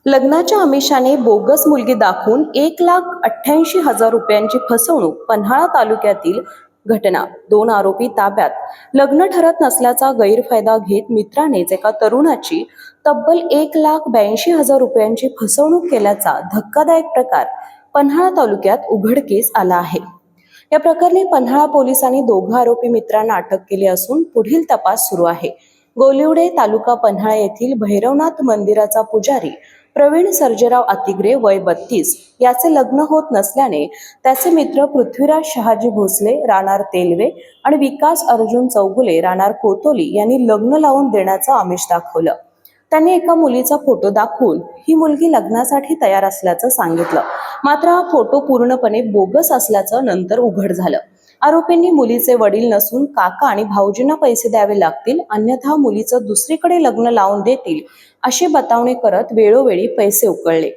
लग्नाच्या आमिषाने बोगस मुलगी दाखवून 1,88,000 रुपयांची फसवणूक पन्हाळा तालुक्यातील घटना। 2 आरोपी ताब्यात। लग्न ठरत नसल्याचा गैरफायदा घेत मित्रानेच एका तरुणाची तब्बल 1,82,000 रुपयांची फसवणूक केल्याचा धक्कादायक प्रकार पन्हाळा तालुक्यात उघडकीस आला आहे। या प्रकरणी पन्हाळा पोलिसांनी 2 आरोपी मित्रांना अटक केली असून पुढील तपास सुरू आहे। गोलिवडे तालुका पन्हाळा येथील भैरवनाथ मंदिराचा पुजारी प्रवीण सर्जेराव अतिग्रे वय 32 याचे लग्न होत नसल्याने त्याचे मित्र पृथ्वीराज शहाजी भोसले राहणार तेलवे आणि विकास अर्जुन चौगुले राहणार कोतोली यांनी लग्न लावून देण्याचं आमिष दाखवलं। त्यांनी एका मुलीचा फोटो दाखवून ही मुलगी लग्नासाठी तयार असल्याचं सांगितलं, मात्र हा फोटो पूर्णपणे बोगस असल्याचं नंतर उघड झालं। आरोपींनी मुलीचे वडील नसून काका आणि भाऊजींना पैसे द्यावे लागतील, अन्यथा मुलीचं दुसरीकडे लग्न लावून देतील अशी बतावणी करत वेळोवेळी पैसे उकळले।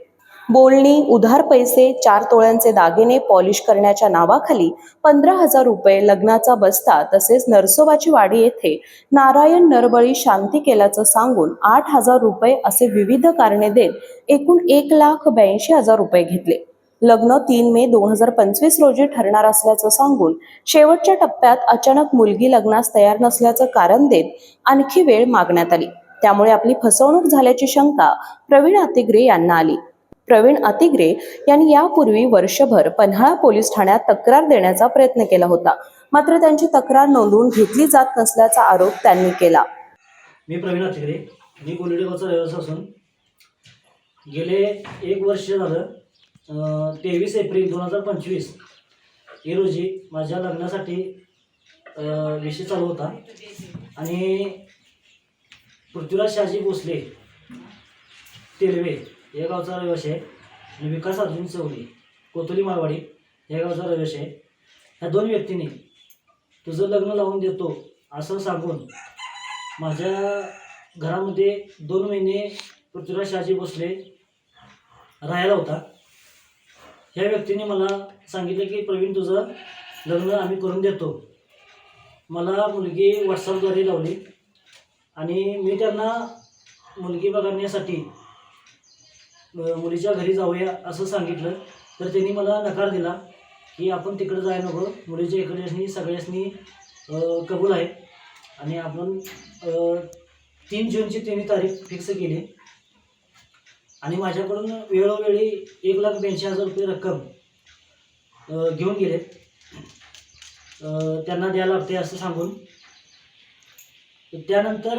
बोलणी, उधार पैसे, 4 तोळ्यांचे दागिने पॉलिश करण्याच्या नावाखाली 15,000 रुपये, लग्नाचा बस्ता तसेच नरसोबाची वाडी येथे नारायण नरबळी शांती केल्याचं सांगून 8,000 रुपये असे विविध कारणे देत एकूण 1,82,000 रुपये घेतले। लग्न 3 मे 2025 रोजी ठरणार असल्याचं सांगून शेवटच्या टप्प्यात अचानक मुलगी लग्नास तयार नसल्याचं कारण देत आणखी वेळ मागण्यात आली। त्यामुळे आपली फसवणूक झाल्याची शंका प्रवीण अतिग्रे यांना आली। प्रवीण अतिग्रे यांनी यापूर्वी वर्षभर पन्हाळा पोलीस ठाण्यात तक्रार देण्याचा प्रयत्न केला होता, मात्र त्यांची तक्रार नोंदवून घेतली जात नसल्याचा आरोप त्यांनी केला। मी प्रवीण अतिग्रे, मी गोलिवडे गावचा रहिवासी असून गेले 1 वर्ष झालं 23 एप्रिल 2025 हे रोजी माझ्या लग्नासाठी विषय चालू होता आणि पृथ्वीराज शहाजी भोसले तेलवे या गावचा रहिवासी आहे आणि विकास अर्जुन चौगुले कोतोली माळवाडी या गावचा रहिवासी आहे। ह्या 2 व्यक्तींनी तुझं लग्न लावून देतो असं सांगून माझ्या घरामध्ये 2 महिने पृथ्वीराज शहाजी भोसले राहायला होता। ह्या व्यक्तीने मला सांगितलं की प्रवीण तुझं लग्न आम्ही करून देतो। मला मुलगी व्हॉट्सअपद्वारे लावली आणि मी त्यांना मुलगी बघण्यासाठी मुलीच्या घरी जाऊया असं सांगितलं, तर त्यांनी मला नकार दिला की आपण तिकडे जायला नको, मुलीच्या इकडे सगळ्यांनी कबूल आहे आणि आपण 3 जूनची त्यांनी तारीख फिक्स केली आणि माझ्याकडून वेळोवेळी 1,82,000 रुपये रक्कम घेऊन गेले, त्यांना द्यायला लागते असं सांगून। त्यानंतर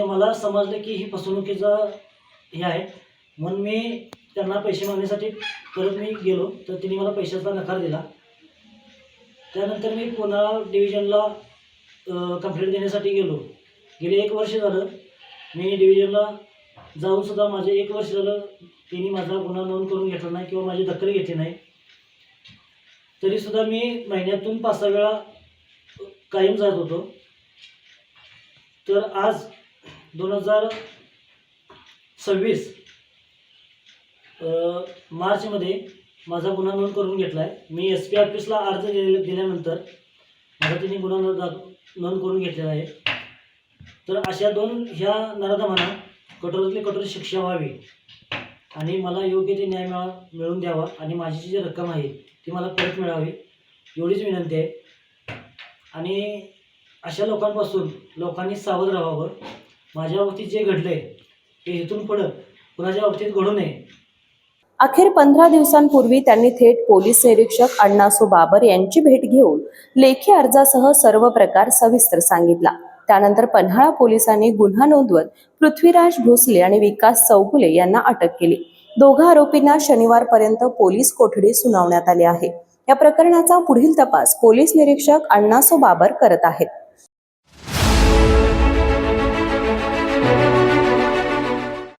मला समजलं की ही फसवणुकीचं हे आहे, म्हणून मी त्यांना पैसे मागण्यासाठी परत मी गेलो, तर त्यांनी मला पैशाचा नकार दिला। त्यानंतर मी पुन्हा डिव्हिजनला कंप्लेंट देण्यासाठी गेलो। गेले 1 वर्ष झालं मी डिव्हिजनला जाऊन सुद्धा माझे 1 वर्ष झालं त्यांनी माझा गुन्हा नोंद करून घेतला नाही किंवा माझी दखल घेतली नाही। तरीसुद्धा मी महिन्यातून 5-6 वेळा कायम जात होतो। तर आज 2026 मार्चमध्ये माझा गुन्हा नोंद करून घेतला आहे। मी SP ऑफिसला अर्ज दिल्यानंतर माझा त्यांनी गुन्हा नोंद करून घेतलेला आहे। तर अशा ह्या नराधमांना कठोरातली कठोर शिक्षा व्हावी आणि मला योग्य ते न्याय मिळवून द्यावा आणि माझी जी रक्कम आहे ती मला परत मिळावी एवढीच विनंती आहे। आणि अशा लोकांपासून लोकांनी सावध राहावं। माझ्या बाबतीत जे घडले ते इथून पुढं कुणाच्या बाबतीत घडू नये। अखेर 15 दिवसांपूर्वी त्यांनी थेट पोलीस निरीक्षक अण्णासो बाबर यांची भेट घेऊन लेखी अर्जासह सर्व प्रकार सविस्तर सांगितला। त्यानंतर पन्हाळा पोलिसांनी गुन्हा नोंदवत पृथ्वीराज भोसले आणि विकास चौगुले यांना अटक केली। 2 आरोपींना शनिवारपर्यंत पोलीस कोठडी सुनावण्यात आली आहे। या प्रकरणाचा पुढील तपास पोलीस निरीक्षक अण्णासो बाबर करत आहेत।